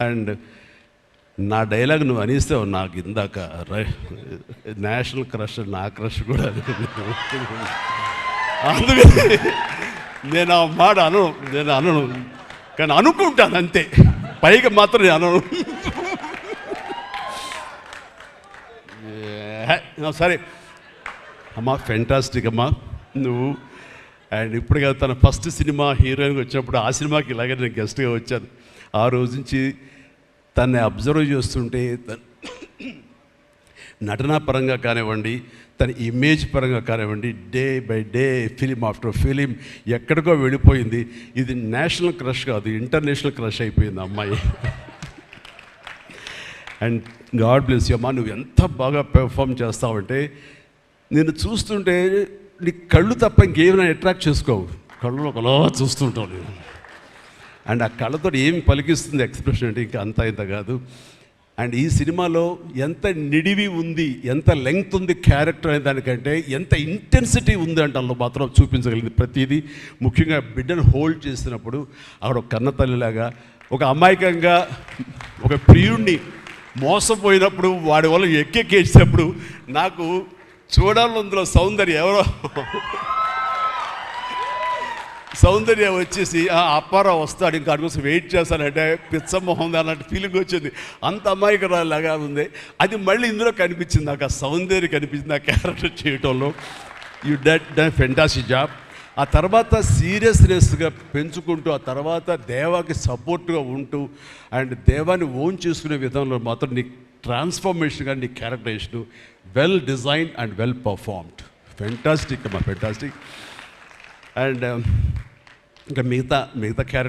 And నా dialogue నువ్వు అనిస్తావు నాకు ఇందాక నేషనల్ క్రష్ నా క్రష్ కూడా అందుకని నేను ఆ మాట అనను కానీ అనుకుంటాను అంతే, పైగా మాత్రం నేను అనను. సరే అమ్మా, ఫెంటాస్టిక్ అమ్మా నువ్వు. అండ్ ఇప్పుడు కదా తన ఫస్ట్ సినిమా హీరోయిన్గా వచ్చినప్పుడు ఆ సినిమాకి ఇలాగే నేను గెస్ట్గా వచ్చాను. ఆ రోజు నుంచి తన్ని అబ్జర్వ్ చేస్తుంటే నటనా పరంగా కానివ్వండి, తన ఇమేజ్ పరంగా కానివ్వండి, day by day film after film ఎక్కడికో వెళ్ళిపోయింది. ఇది నేషనల్ క్రష్ కాదు, ఇంటర్నేషనల్ క్రష్ అయిపోయింది అమ్మాయి. అండ్ గాడ్ బ్లెస్ యూ అమ్మా, నువ్వు ఎంత బాగా పెర్ఫామ్ చేస్తావంటే నేను చూస్తుంటే నీ కళ్ళు తప్ప ఇంకేమైనా అట్రాక్ట్ చేసుకోవు, కళ్ళు ఒకలా చూస్తుంటావు నేను. అండ్ ఆ కళ్ళతో ఏం పలికిస్తుంది ఎక్స్ప్రెషన్ అంటే ఇంకా అంత ఇంత కాదు. అండ్ ఈ సినిమాలో ఎంత నిడివి ఉంది, ఎంత లెంగ్త్ ఉంది క్యారెక్టర్ అనే దానికంటే ఎంత ఇంటెన్సిటీ ఉంది అంటే అందులో మాత్రం చూపించగలిగింది ప్రతిదీ. ముఖ్యంగా బిడ్డను హోల్డ్ చేసినప్పుడు ఆవిడ ఒక కన్న తల్లిలాగా, ఒక అమాయకంగా ఒక ప్రియుణ్ణి మోసపోయినప్పుడు వాడి వల్ల ఎక్కేసినప్పుడు నాకు చూడాలందులో సౌందర్య వచ్చేసి అప్పారావు వస్తాడు ఇంకా అడుగుసం వెయిట్ చేస్తానంటే పిచ్చమొహం అన్నట్టు ఫీలింగ్ వచ్చింది. అంత అమాయకురాలాగా ఉంది. అది మళ్ళీ ఇందులో కనిపించింది నాకు, ఆ సౌందర్య కనిపించింది ఆ క్యారెక్టర్ చేయటంలో. You done fantastic job. ఆ తర్వాత సీరియస్నెస్గా పెంచుకుంటూ, ఆ తర్వాత దేవాకి సపోర్ట్గా ఉంటూ అండ్ దేవాన్ని ఓన్ చేసుకునే విధంలో మాత్రం నీ ట్రాన్స్ఫర్మేషన్ కానీ నీ characterisation well designed and well performed. Fantastic అమ్మా, ఫెంటాస్టిక్. అండ్ ఇంకా మిగతా క్యారెక్టర్